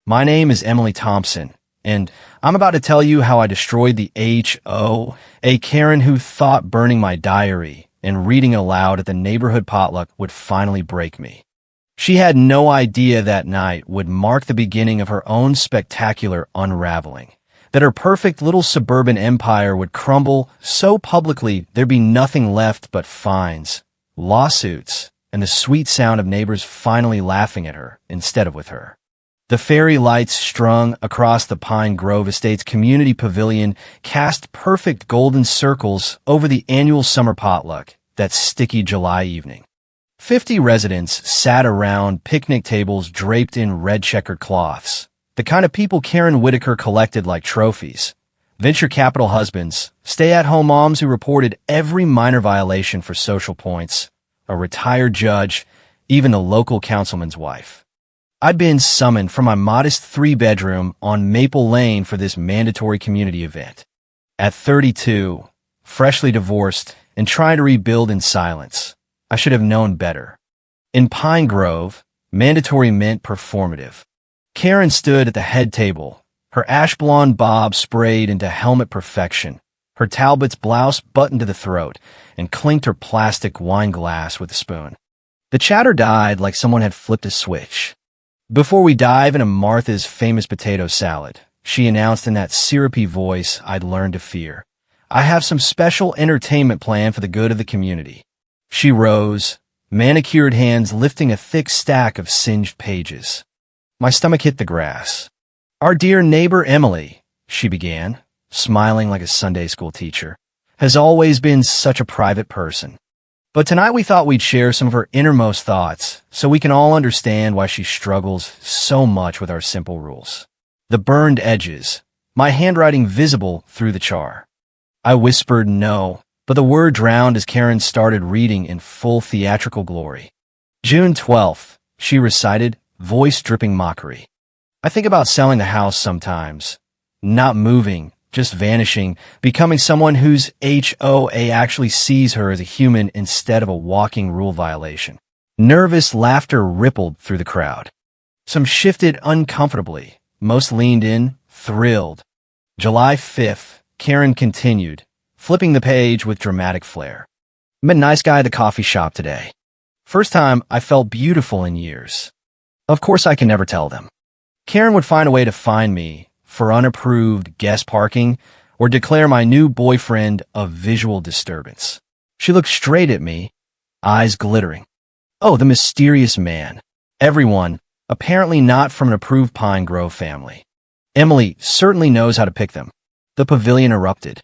My name is Emily Thompson, and I'm about to tell you how I destroyed the HOA Karen who thought burning my diary and reading aloud at the neighborhood potluck would finally break me. She had no idea that night would mark the beginning of her own spectacular unraveling, that her perfect little suburban empire would crumble so publicly there'd be nothing left but fines, lawsuits, and the sweet sound of neighbors finally laughing at her instead of with her. The fairy lights strung across the Pine Grove Estate's community pavilion cast perfect golden circles over the annual summer potluck, that sticky July evening. 50 residents sat around picnic tables draped in red checkered cloths, the kind of people Karen Whitaker collected like trophies. Venture capital husbands, stay-at-home moms who reported every minor violation for social points, a retired judge, even the local councilman's wife. I'd been summoned from my modest 3-bedroom on Maple Lane for this mandatory community event. At 32, freshly divorced, and trying to rebuild in silence, I should have known better. In Pine Grove, mandatory meant performative. Karen stood at the head table, her ash blonde bob sprayed into helmet perfection, her Talbot's blouse buttoned to the throat, and clinked her plastic wine glass with a spoon. The chatter died like someone had flipped a switch. Before we dive into Martha's famous potato salad, she announced in that syrupy voice I'd learned to fear, I have some special entertainment planned for the good of the community. She rose, manicured hands lifting a thick stack of singed pages. My stomach hit the grass. Our dear neighbor Emily, she began, smiling like a Sunday school teacher, has always been such a private person. But tonight we thought we'd share some of her innermost thoughts so we can all understand why she struggles so much with our simple rules. The burned edges, my handwriting visible through the char. I whispered no, but the word drowned as Karen started reading in full theatrical glory. June 12th, she recited, voice dripping mockery. I think about selling the house sometimes. Not moving, just vanishing, becoming someone whose HOA actually sees her as a human instead of a walking rule violation. Nervous laughter rippled through the crowd. Some shifted uncomfortably. Most leaned in, thrilled. July 5th, Karen continued, flipping the page with dramatic flair. Met a nice guy at the coffee shop today. First time I felt beautiful in years. Of course I can never tell them. Karen would find a way to fine me for unapproved guest parking or declare my new boyfriend a visual disturbance. She looked straight at me, eyes glittering. Oh, the mysterious man. Everyone, apparently not from an approved Pine Grove family. Emily certainly knows how to pick them. The pavilion erupted.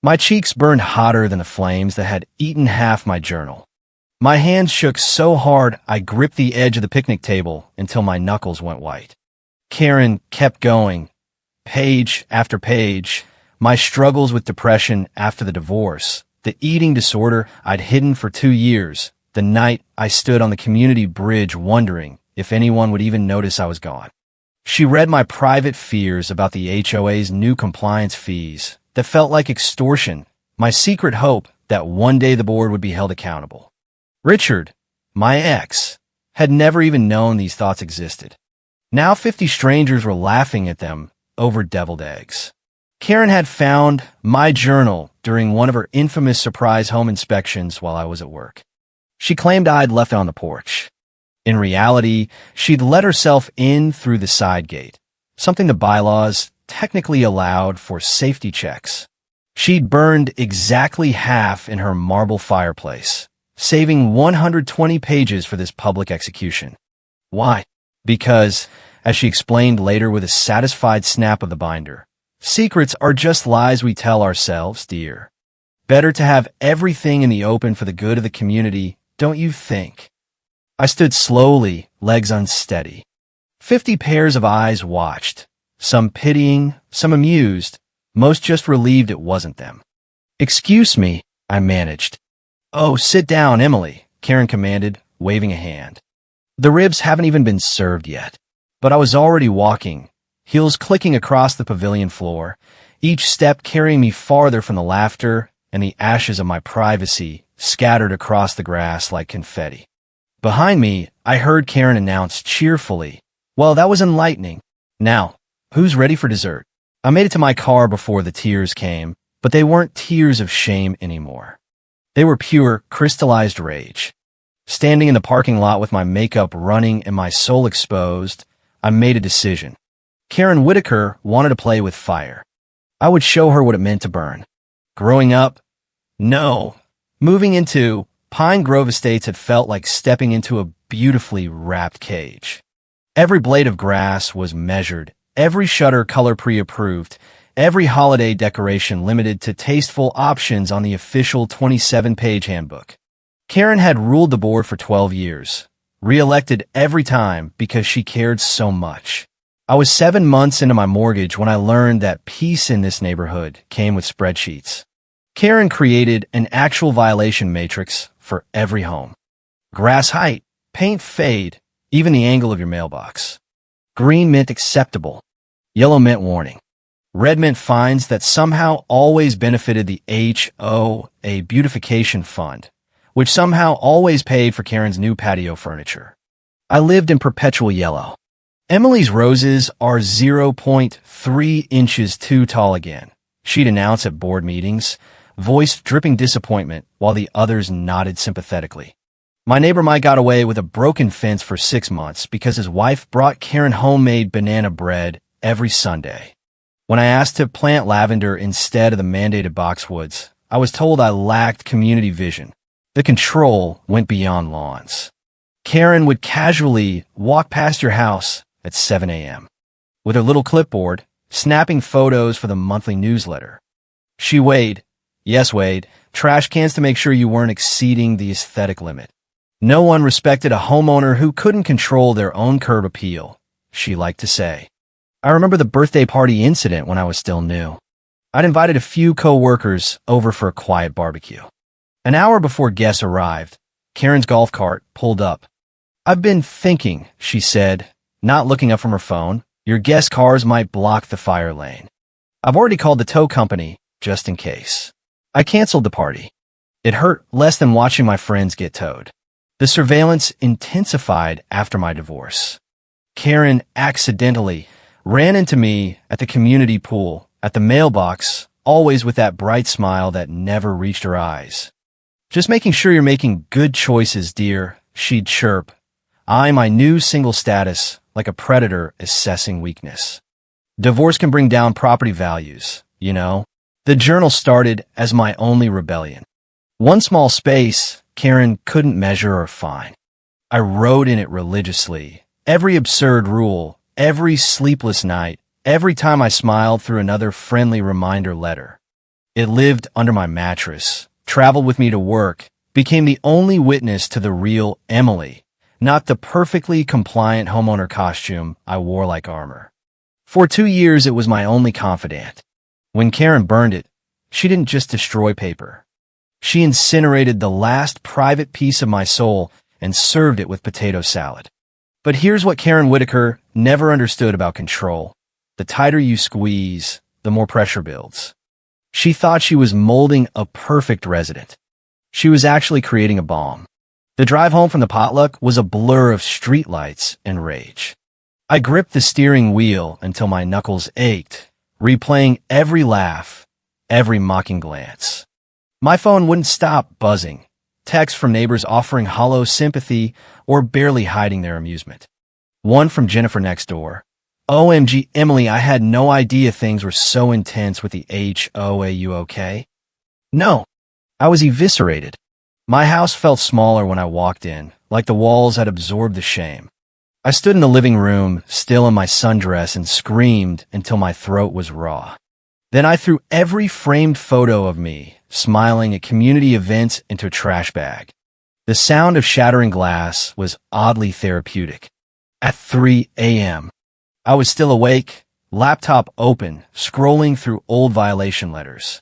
My cheeks burned hotter than the flames that had eaten half my journal. My hands shook so hard I gripped the edge of the picnic table until my knuckles went white. Karen kept going, page after page, my struggles with depression after the divorce, the eating disorder I'd hidden for 2 years, the night I stood on the community bridge wondering if anyone would even notice I was gone. She read my private fears about the HOA's new compliance fees that felt like extortion, my secret hope that one day the board would be held accountable. Richard, my ex, had never even known these thoughts existed. Now 50 strangers were laughing at them over deviled eggs. Karen had found my journal during one of her infamous surprise home inspections while I was at work. She claimed I'd left it on the porch. In reality, she'd let herself in through the side gate, something the bylaws technically allowed for safety checks. She'd burned exactly half in her marble fireplace, saving 120 pages for this public execution. Why? Because, as she explained later with a satisfied snap of the binder, secrets are just lies we tell ourselves, dear. Better to have everything in the open for the good of the community, don't you think? I stood slowly, legs unsteady. 50 pairs of eyes watched, some pitying, some amused, most just relieved it wasn't them. Excuse me, I managed. Oh, sit down, Emily, Karen commanded, waving a hand. The ribs haven't even been served yet. But I was already walking, heels clicking across the pavilion floor, each step carrying me farther from the laughter and the ashes of my privacy scattered across the grass like confetti. Behind me, I heard Karen announce cheerfully, well, that was enlightening. Now, who's ready for dessert? I made it to my car before the tears came, but they weren't tears of shame anymore. They were pure, crystallized rage. Standing in the parking lot with my makeup running and my soul exposed, I made a decision. Karen Whitaker wanted to play with fire. I would show her what it meant to burn. Growing up, no. Moving into Pine Grove Estates had felt like stepping into a beautifully wrapped cage. Every blade of grass was measured, every shutter color pre-approved, every holiday decoration limited to tasteful options on the official 27-page handbook. Karen had ruled the board for 12 years, re-elected every time because she cared so much. I was 7 months into my mortgage when I learned that peace in this neighborhood came with spreadsheets. Karen created an actual violation matrix for every home. Grass height, paint fade, even the angle of your mailbox. Green meant acceptable. Yellow meant warning. Red meant fines that somehow always benefited the HOA beautification fund, which somehow always paid for Karen's new patio furniture. I lived in perpetual yellow. Emily's roses are 0.3 inches too tall again, she'd announce at board meetings, voice dripping disappointment while the others nodded sympathetically. My neighbor Mike got away with a broken fence for 6 months because his wife brought Karen homemade banana bread every Sunday. When I asked to plant lavender instead of the mandated boxwoods, I was told I lacked community vision. The control went beyond lawns. Karen would casually walk past your house at 7 a.m. with her little clipboard, snapping photos for the monthly newsletter. She weighed, yes, Wade, trash cans to make sure you weren't exceeding the aesthetic limit. No one respected a homeowner who couldn't control their own curb appeal, she liked to say. I remember the birthday party incident when I was still new. I'd invited a few co-workers over for a quiet barbecue. An hour before guests arrived, Karen's golf cart pulled up. I've been thinking, she said, not looking up from her phone. Your guest cars might block the fire lane. I've already called the tow company, just in case. I canceled the party. It hurt less than watching my friends get towed. The surveillance intensified after my divorce. Karen accidentally ran into me at the community pool, at the mailbox, always with that bright smile that never reached her eyes. Just making sure you're making good choices, dear, she'd chirp, eyeing my new single status like a predator assessing weakness. Divorce can bring down property values, you know. The journal started as my only rebellion. One small space Karen couldn't measure or find. I wrote in it religiously, every absurd rule, every sleepless night, every time I smiled through another friendly reminder letter. It lived under my mattress, traveled with me to work, became the only witness to the real Emily, not the perfectly compliant homeowner costume I wore like armor. For 2 years, it was my only confidant. When Karen burned it, she didn't just destroy paper. She incinerated the last private piece of my soul and served it with potato salad. But here's what Karen Whitaker never understood about control. The tighter you squeeze, the more pressure builds. She thought she was molding a perfect resident. She was actually creating a bomb. The drive home from the potluck was a blur of streetlights and rage. I gripped the steering wheel until my knuckles ached, replaying every laugh, every mocking glance. My phone wouldn't stop buzzing, texts from neighbors offering hollow sympathy or barely hiding their amusement. One from Jennifer next door. OMG, Emily, I had no idea things were so intense with the HOA. You okay? No. I was eviscerated. My house felt smaller when I walked in, like the walls had absorbed the shame. I stood in the living room, still in my sundress, and screamed until my throat was raw. Then I threw every framed photo of me, smiling at community events, into a trash bag. The sound of shattering glass was oddly therapeutic. At 3 a.m., I was still awake, laptop open, scrolling through old violation letters.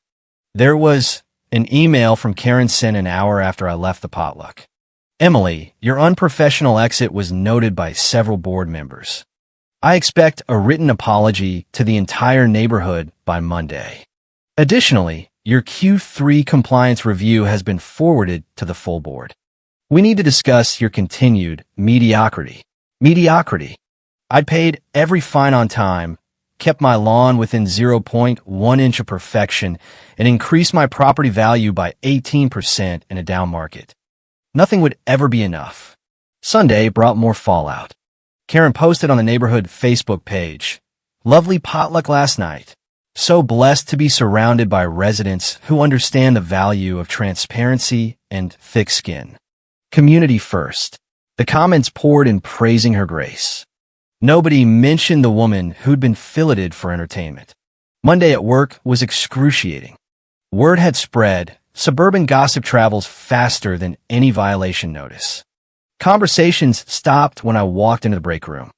There was an email from Karen sent an hour after I left the potluck. Emily, your unprofessional exit was noted by several board members. I expect a written apology to the entire neighborhood by Monday. Additionally, your Q3 compliance review has been forwarded to the full board. We need to discuss your continued mediocrity. Mediocrity. I'd paid every fine on time, kept my lawn within zero point 0.1 inch of perfection, and increased my property value by 18% in a down market. Nothing would ever be enough. Sunday brought more fallout. Karen posted on the neighborhood Facebook page, "Lovely potluck last night. So blessed to be surrounded by residents who understand the value of transparency and thick skin. Community first." The comments poured in praising her grace. Nobody mentioned the woman who'd been filleted for entertainment. Monday at work was excruciating. Word had spread. Suburban gossip travels faster than any violation notice. Conversations stopped when I walked into the break room.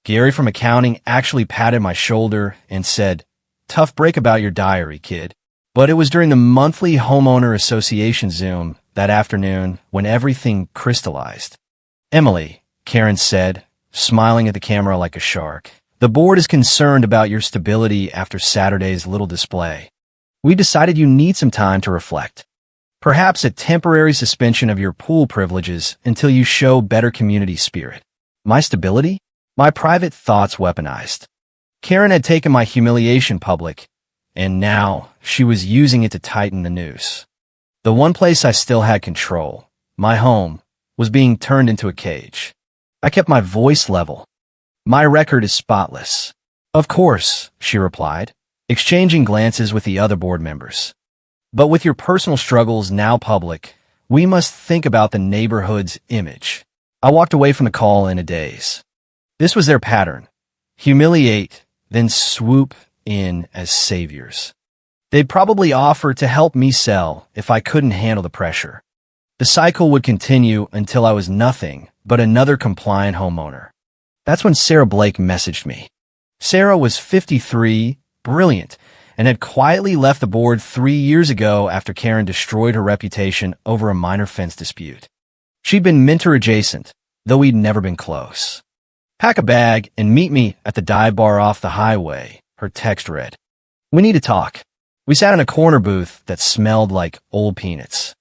Gary from accounting actually patted my shoulder and said, "Tough break about your diary, kid." But it was during the monthly homeowner association Zoom that afternoon when everything crystallized. "Emily," Karen said, smiling at the camera like a shark, "the board is concerned about your stability after Saturday's little display. We decided you need some time to reflect. Perhaps a temporary suspension of your pool privileges until you show better community spirit." My stability? My private thoughts weaponized. Karen had taken my humiliation public, and now she was using it to tighten the noose. The one place I still had control, my home, was being turned into a cage. I kept my voice level. "My record is spotless." "Of course," she replied, exchanging glances with the other board members. "But with your personal struggles now public, we must think about the neighborhood's image." I walked away from the call in a daze. This was their pattern. Humiliate, then swoop in as saviors. They'd probably offer to help me sell if I couldn't handle the pressure. The cycle would continue until I was nothing but another compliant homeowner. That's when Sarah Blake messaged me. Sarah was 53, brilliant, and had quietly left the board 3 years ago after Karen destroyed her reputation over a minor fence dispute. She'd been mentor adjacent, though we'd never been close. "Pack a bag and meet me at the dive bar off the highway," her text read. "We need to talk." We sat in a corner booth that smelled like old peanuts.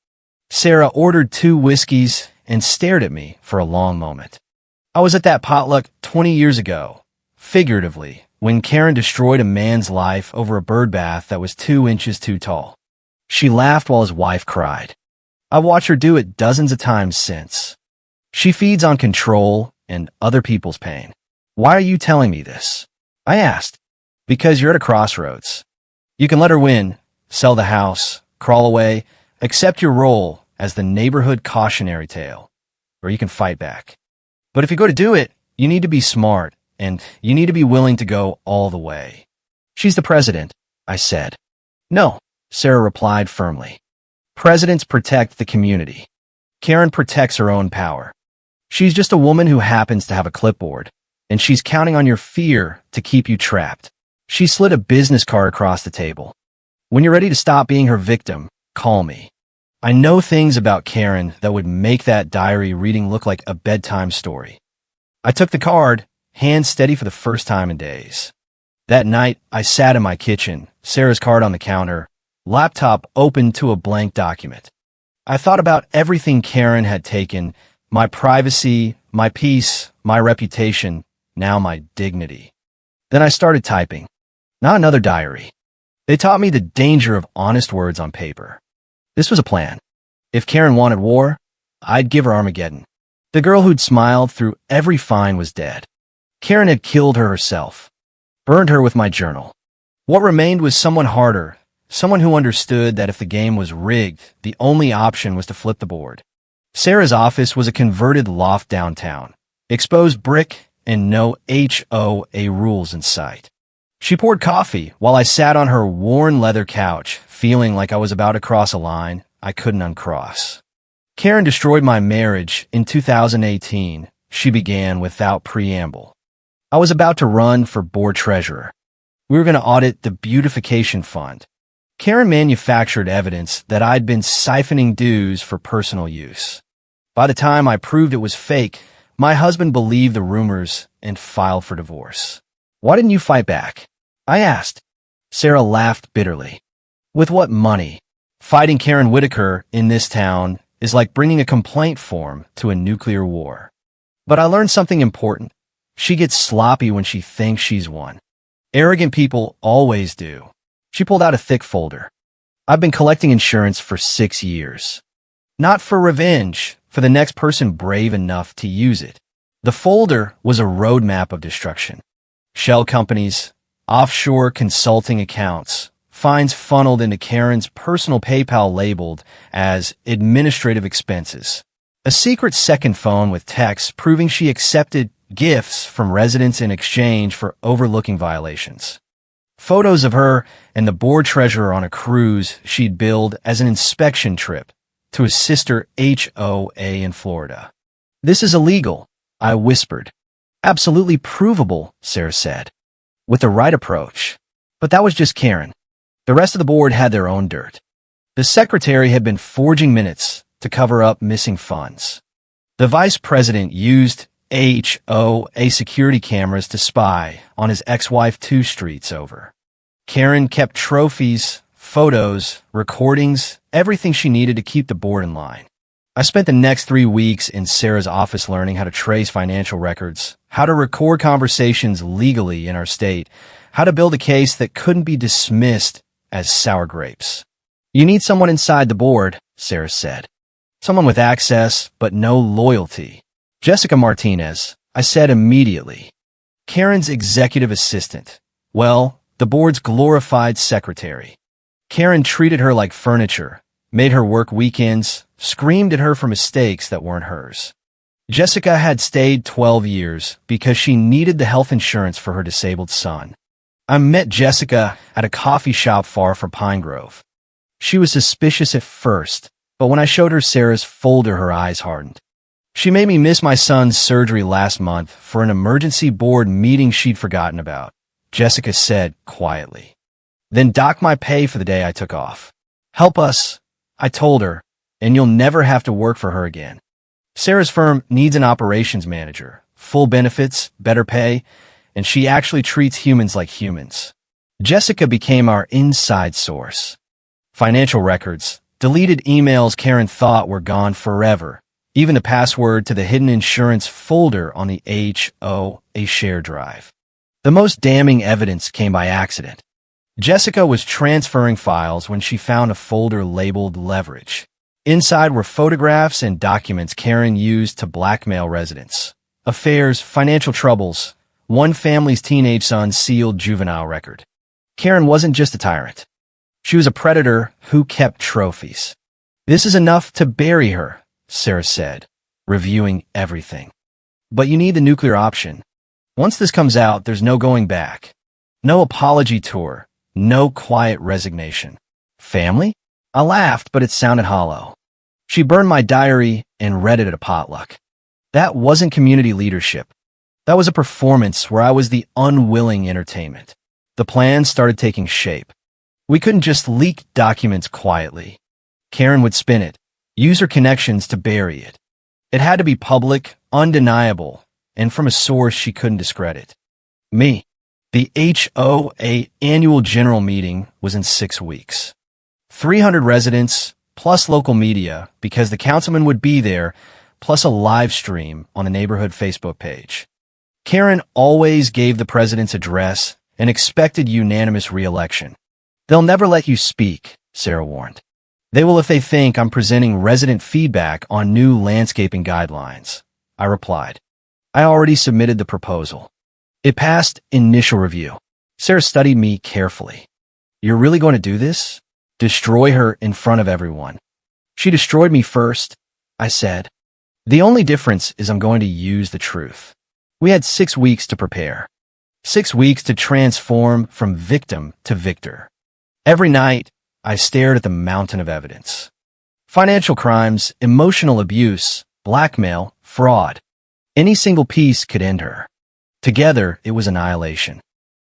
Sarah ordered 2 whiskeys and stared at me for a long moment. I was at that potluck 20 years ago, figuratively, when Karen destroyed a man's life over a bird bath that was 2 inches too tall. She laughed while his wife cried. I've watched her do it dozens of times since. She feeds on control and other people's pain. "Why are you telling me this?" I asked. "Because you're at a crossroads. You can let her win, sell the house, crawl away, accept your role as the neighborhood cautionary tale, or you can fight back. But if you go to do it, you need to be smart, and you need to be willing to go all the way." "She's the president," I said. "No," Sarah replied firmly. "Presidents protect the community. Karen protects her own power. She's just a woman who happens to have a clipboard, and she's counting on your fear to keep you trapped." She slid a business card across the table. "When you're ready to stop being her victim, call me. I know things about Karen that would make that diary reading look like a bedtime story." I took the card, hands steady for the first time in days. That night, I sat in my kitchen, Sarah's card on the counter, laptop open to a blank document. I thought about everything Karen had taken, my privacy, my peace, my reputation, now my dignity. Then I started typing. Not another diary. They taught me the danger of honest words on paper. This was a plan. If Karen wanted war, I'd give her Armageddon. The girl who'd smiled through every fine was dead. Karen had killed her herself, burned her with my journal. What remained was someone harder, someone who understood that if the game was rigged, the only option was to flip the board. Sarah's office was a converted loft downtown, exposed brick and no HOA rules in sight. She poured coffee while I sat on her worn leather couch, feeling like I was about to cross a line I couldn't uncross. Karen destroyed my marriage in 2018, she began without preamble. I was about to run for board treasurer. We were going to audit the beautification fund. Karen manufactured evidence that I'd been siphoning dues for personal use. By the time I proved it was fake, my husband believed the rumors and filed for divorce. "Why didn't you fight back?" I asked. Sarah laughed bitterly. "With what money? Fighting Karen Whitaker in this town is like bringing a complaint form to a nuclear war." But I learned something important. She gets sloppy when she thinks she's one. Arrogant people always do. She pulled out a thick folder. I've been collecting insurance for 6 years. Not for revenge, for the next person brave enough to use it. The folder was a roadmap of destruction. Shell companies, offshore consulting accounts, fines funneled into Karen's personal PayPal labeled as administrative expenses. A secret second phone with texts proving she accepted gifts from residents in exchange for overlooking violations. Photos of her and the board treasurer on a cruise she'd billed as an inspection trip to a sister HOA in Florida. This is illegal, I whispered. Absolutely provable, Sarah said. With the right approach. But that was just Karen. The rest of the board had their own dirt. The secretary had been forging minutes to cover up missing funds. The vice president used HOA security cameras to spy on his ex-wife 2 streets over. Karen kept trophies, photos, recordings, everything she needed to keep the board in line. I spent the next 3 weeks in Sarah's office learning how to trace financial records, how to record conversations legally in our state, how to build a case that couldn't be dismissed as sour grapes. You need someone inside the board, Sarah said. Someone with access, but no loyalty. Jessica Martinez, I said immediately. Karen's executive assistant. Well, the board's glorified secretary. Karen treated her like furniture, made her work weekends, screamed at her for mistakes that weren't hers. Jessica had stayed 12 years because she needed the health insurance for her disabled son. I met Jessica at a coffee shop far from Pine Grove. She was suspicious at first, but when I showed her Sarah's folder, her eyes hardened. She made me miss my son's surgery last month for an emergency board meeting she'd forgotten about, Jessica said quietly. Then dock my pay for the day I took off. Help us, I told her, and you'll never have to work for her again. Sarah's firm needs an operations manager, full benefits, better pay, and she actually treats humans like humans. Jessica became our inside source. Financial records, deleted emails Karen thought were gone forever, even the password to the hidden insurance folder on the HOA share drive. The most damning evidence came by accident. Jessica was transferring files when she found a folder labeled Leverage. Inside were photographs and documents Karen used to blackmail residents. Affairs, financial troubles, one family's teenage son's sealed juvenile record. Karen wasn't just a tyrant. She was a predator who kept trophies. This is enough to bury her, Sarah said, reviewing everything. But you need the nuclear option. Once this comes out, there's no going back. No apology tour. No quiet resignation. Family? I laughed, but it sounded hollow. She burned my diary and read it at a potluck. That wasn't community leadership. That was a performance where I was the unwilling entertainment. The plan started taking shape. We couldn't just leak documents quietly. Karen would spin it, use her connections to bury it. It had to be public, undeniable, and from a source she couldn't discredit. Me. The HOA annual general meeting was in 6 weeks. 300 residents, plus local media, because the councilman would be there, plus a live stream on the neighborhood Facebook page. Karen always gave the president's address and expected unanimous re-election. They'll never let you speak, Sarah warned. They will if they think I'm presenting resident feedback on new landscaping guidelines, I replied. I already submitted the proposal. It passed initial review. Sarah studied me carefully. You're really going to do this? Destroy her in front of everyone. She destroyed me first, I said. The only difference is I'm going to use the truth. We had 6 weeks to prepare. 6 weeks to transform from victim to victor. Every night, I stared at the mountain of evidence. Financial crimes, emotional abuse, blackmail, fraud. Any single piece could end her. Together, it was annihilation.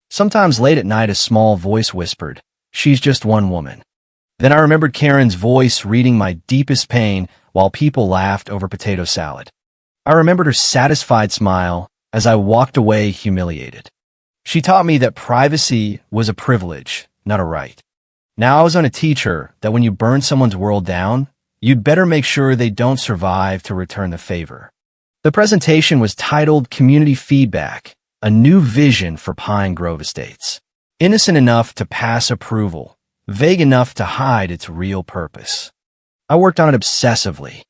Sometimes late at night, a small voice whispered, "She's just one woman." Then I remembered Karen's voice reading my deepest pain while people laughed over potato salad. I remembered her satisfied smile as I walked away humiliated. She taught me that privacy was a privilege, not a right. Now I was going to teach her that when you burn someone's world down, you'd better make sure they don't survive to return the favor. The presentation was titled Community Feedback, a New Vision for Pine Grove Estates. Innocent enough to pass approval, vague enough to hide its real purpose. I worked on it obsessively.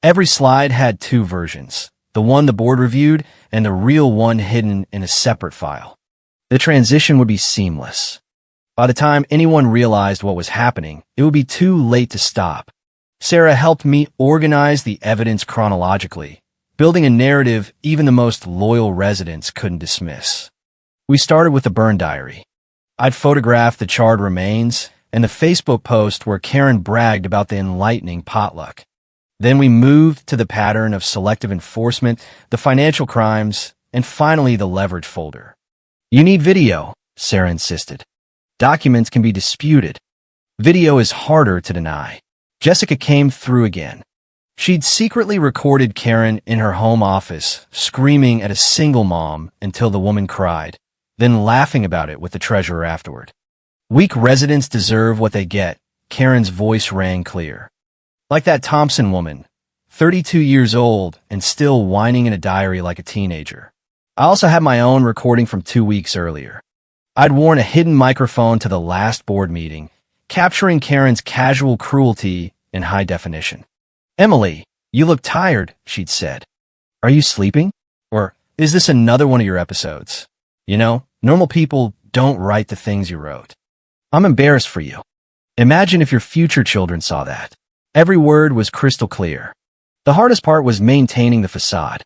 Every slide had two versions, the one the board reviewed and the real one hidden in a separate file. The transition would be seamless. By the time anyone realized what was happening, it would be too late to stop. Sarah helped me organize the evidence chronologically, building a narrative even the most loyal residents couldn't dismiss. We started with the burn diary. I'd photographed the charred remains and the Facebook post where Karen bragged about the enlightening potluck. Then we moved to the pattern of selective enforcement, the financial crimes, and finally the leverage folder. You need video, Sarah insisted. Documents can be disputed. Video is harder to deny. Jessica came through again. She'd secretly recorded Karen in her home office, screaming at a single mom until the woman cried, then laughing about it with the treasurer afterward. Weak residents deserve what they get, Karen's voice rang clear. Like that Thompson woman, 32 years old and still whining in a diary like a teenager. I also had my own recording from 2 weeks earlier. I'd worn a hidden microphone to the last board meeting, capturing Karen's casual cruelty in high definition. Emily, you look tired, she'd said. Are you sleeping? Or is this another one of your episodes? You know, normal people don't write the things you wrote. I'm embarrassed for you. Imagine if your future children saw that. Every word was crystal clear. The hardest part was maintaining the facade.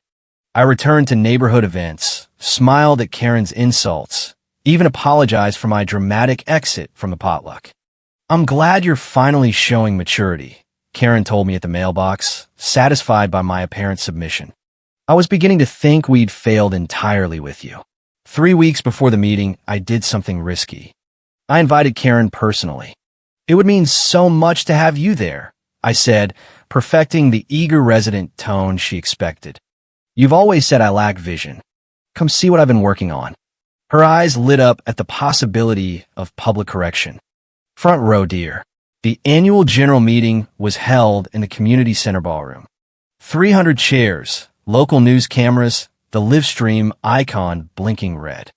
I returned to neighborhood events, smiled at Karen's insults, even apologized for my dramatic exit from the potluck. I'm glad you're finally showing maturity, Karen told me at the mailbox, satisfied by my apparent submission. I was beginning to think we'd failed entirely with you. 3 weeks before the meeting, I did something risky. I invited Karen personally. It would mean so much to have you there, I said, perfecting the eager resident tone she expected. You've always said I lack vision. Come see what I've been working on. Her eyes lit up at the possibility of public correction. Front row, dear. The annual general meeting was held in the community center ballroom. 300 chairs, local news cameras, the live stream icon blinking red.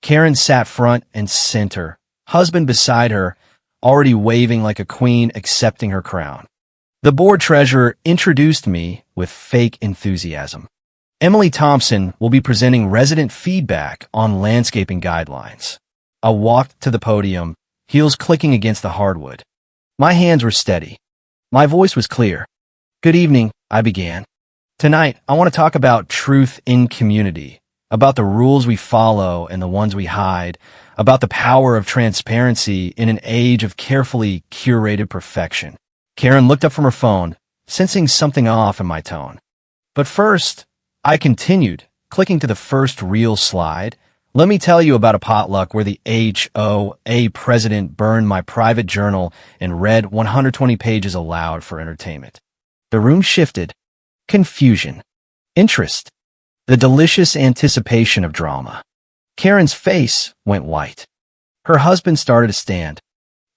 Karen sat front and center, husband beside her, already waving like a queen accepting her crown. The board treasurer introduced me with fake enthusiasm. Emily Thompson will be presenting resident feedback on landscaping guidelines. I walked to the podium, heels clicking against the hardwood. My hands were steady. My voice was clear. Good evening, I began. Tonight, I want to talk about truth in community, about the rules we follow and the ones we hide, about the power of transparency in an age of carefully curated perfection. Karen looked up from her phone, sensing something off in my tone. But first, I continued, clicking to the first real slide. Let me tell you about a potluck where the HOA president burned my private journal and read 120 pages aloud for entertainment. The room shifted. Confusion. Interest. The delicious anticipation of drama. Karen's face went white. Her husband started to stand.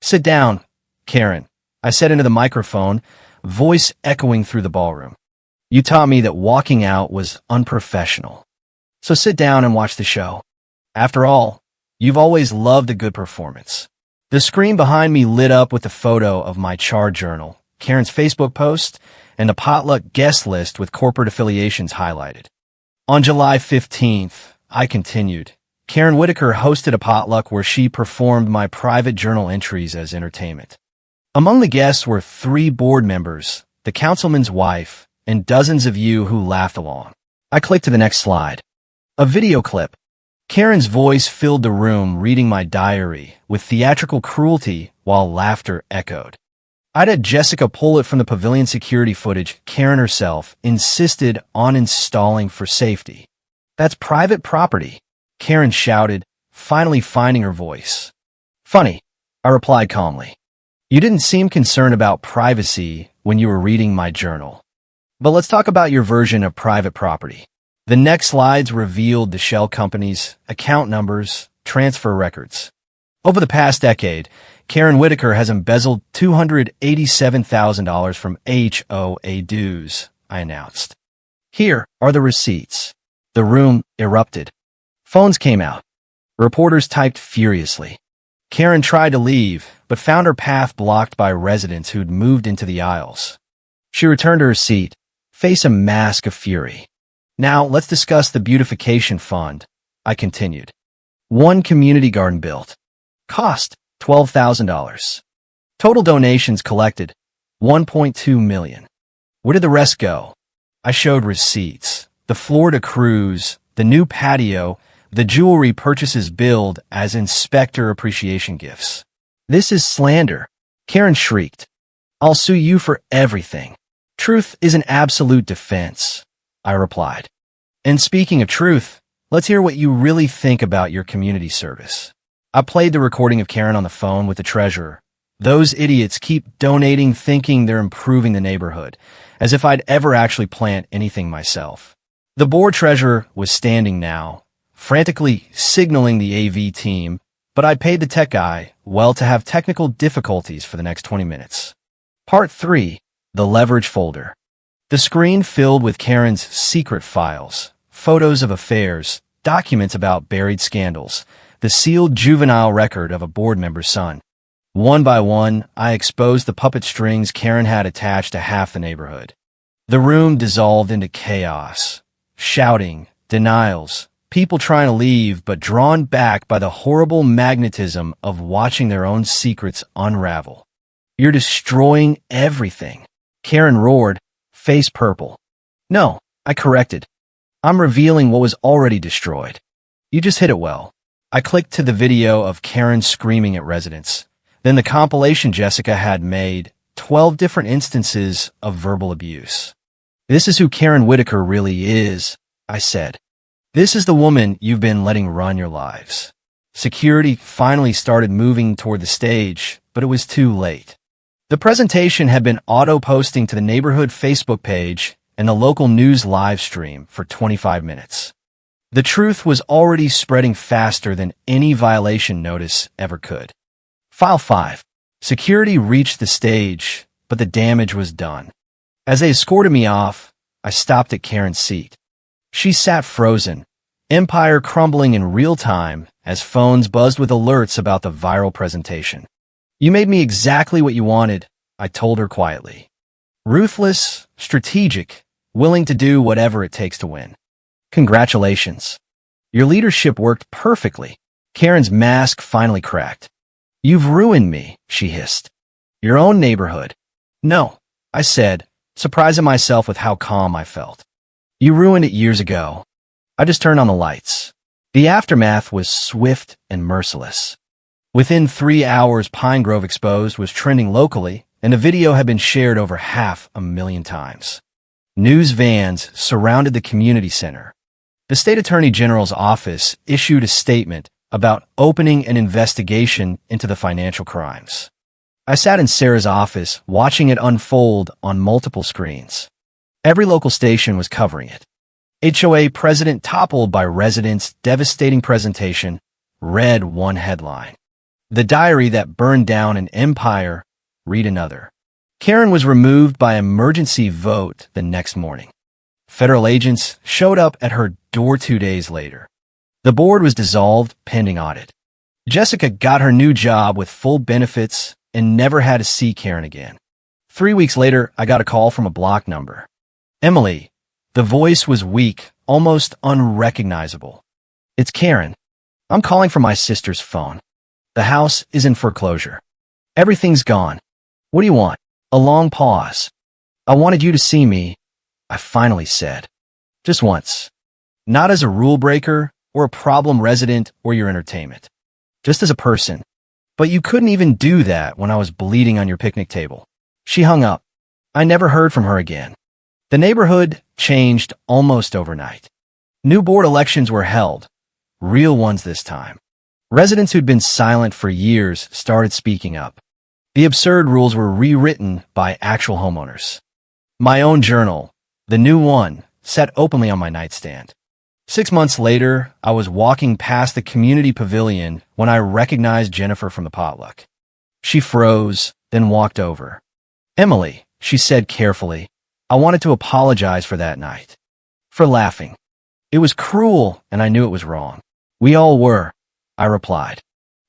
Sit down, Karen, I said into the microphone, voice echoing through the ballroom. You taught me that walking out was unprofessional. So sit down and watch the show. After all, you've always loved a good performance. The screen behind me lit up with the photo of my charred journal, Karen's Facebook post, and the potluck guest list with corporate affiliations highlighted. On July 15th, I continued. Karen Whitaker hosted a potluck where she performed my private journal entries as entertainment. Among the guests were 3 board members, the councilman's wife, and dozens of you who laughed along. I clicked to the next slide. A video clip. Karen's voice filled the room reading my diary with theatrical cruelty while laughter echoed. I'd had Jessica pull it from the pavilion security footage Karen herself insisted on installing for safety. That's private property, Karen shouted, finally finding her voice. Funny, I replied calmly. You didn't seem concerned about privacy when you were reading my journal. But let's talk about your version of private property. The next slides revealed the shell companies, account numbers, transfer records. Over the past decade, Karen Whitaker has embezzled $287,000 from HOA dues, I announced. Here are the receipts. The room erupted. Phones came out. Reporters typed furiously. Karen tried to leave, but found her path blocked by residents who'd moved into the aisles. She returned to her seat, face a mask of fury. Now, let's discuss the beautification fund, I continued. One community garden built. Cost $12,000. Total donations collected, $1.2 million. Where did the rest go? I showed receipts. The Florida cruise, the new patio, the jewelry purchases billed as inspector appreciation gifts. This is slander, Karen shrieked. I'll sue you for everything. Truth is an absolute defense, I replied. And speaking of truth, let's hear what you really think about your community service. I played the recording of Karen on the phone with the treasurer. Those idiots keep donating thinking they're improving the neighborhood, as if I'd ever actually plant anything myself. The board treasurer was standing now, frantically signaling the AV team, but I paid the tech guy, well, to have technical difficulties for the next 20 minutes. Part 3. The leverage folder. The screen filled with Karen's secret files, photos of affairs, documents about buried scandals, the sealed juvenile record of a board member's son. One by one, I exposed the puppet strings Karen had attached to half the neighborhood. The room dissolved into chaos. Shouting, denials, people trying to leave but drawn back by the horrible magnetism of watching their own secrets unravel. You're destroying everything, Karen roared, face purple. No, I corrected. I'm revealing what was already destroyed. You just hit it well. I clicked to the video of Karen screaming at residents. Then the compilation Jessica had made, 12 different instances of verbal abuse. This is who Karen Whitaker really is, I said. This is the woman you've been letting run your lives. Security finally started moving toward the stage, but it was too late. The presentation had been auto-posting to the neighborhood Facebook page and the local news live stream for 25 minutes. The truth was already spreading faster than any violation notice ever could. File 5. Security reached the stage, but the damage was done. As they escorted me off, I stopped at Karen's seat. She sat frozen, empire crumbling in real time as phones buzzed with alerts about the viral presentation. You made me exactly what you wanted, I told her quietly. Ruthless, strategic, willing to do whatever it takes to win. Congratulations. Your leadership worked perfectly. Karen's mask finally cracked. You've ruined me, she hissed. Your own neighborhood. No, I said, surprising myself with how calm I felt. You ruined it years ago. I just turned on the lights. The aftermath was swift and merciless. Within 3 hours, Pine Grove Exposed was trending locally, and the video had been shared over 500,000 times. News vans surrounded the community center. The state attorney general's office issued a statement about opening an investigation into the financial crimes. I sat in Sarah's office, watching it unfold on multiple screens. Every local station was covering it. HOA president toppled by residents' devastating presentation, read one headline. The diary that burned down an empire, read another. Karen was removed by emergency vote the next morning. Federal agents showed up at her door 2 days later. The board was dissolved pending audit. Jessica got her new job with full benefits and never had to see Karen again. 3 weeks later, I got a call from a block number. Emily. The voice was weak, almost unrecognizable. It's Karen. I'm calling from my sister's phone. The house is in foreclosure. Everything's gone. What do you want? A long pause. I wanted you to see me, I finally said. Just once. Not as a rule breaker or a problem resident or your entertainment. Just as a person. But you couldn't even do that when I was bleeding on your picnic table. She hung up. I never heard from her again. The neighborhood changed almost overnight. New board elections were held. Real ones this time. Residents who'd been silent for years started speaking up. The absurd rules were rewritten by actual homeowners. My own journal, the new one, sat openly on my nightstand. 6 months later, I was walking past the community pavilion when I recognized Jennifer from the potluck. She froze, then walked over. Emily, she said carefully, I wanted to apologize for that night. for laughing. It was cruel, and I knew it was wrong. We all were, I replied.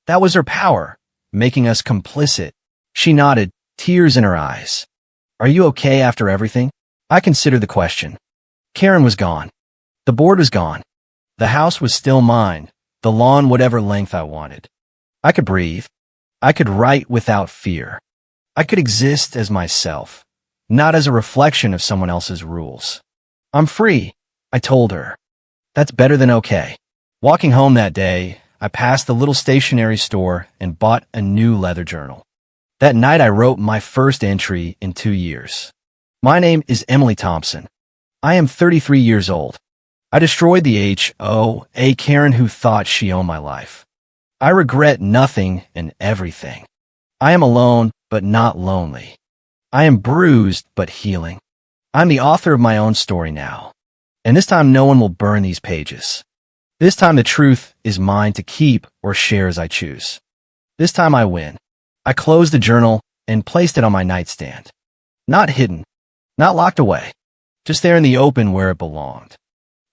That was her power, making us complicit. She nodded, tears in her eyes. Are you okay after everything? I considered the question. Karen was gone. The board was gone. The house was still mine, the lawn whatever length I wanted. I could breathe. I could write without fear. I could exist as myself, not as a reflection of someone else's rules. I'm free, I told her. That's better than okay. Walking home that day, I passed the little stationery store and bought a new leather journal. That night I wrote my first entry in 2 years. My name is Emily Thompson. I am 33 years old. I destroyed the HOA Karen who thought she owned my life. I regret nothing and everything. I am alone, but not lonely. I am bruised, but healing. I'm the author of my own story now. And this time no one will burn these pages. This time the truth is mine to keep or share as I choose. This time I win. I closed the journal and placed it on my nightstand. Not hidden, not locked away, just there in the open where it belonged.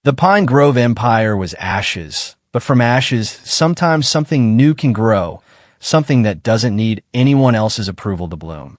The Pine Grove Empire was ashes, but from ashes, sometimes something new can grow, something that doesn't need anyone else's approval to bloom.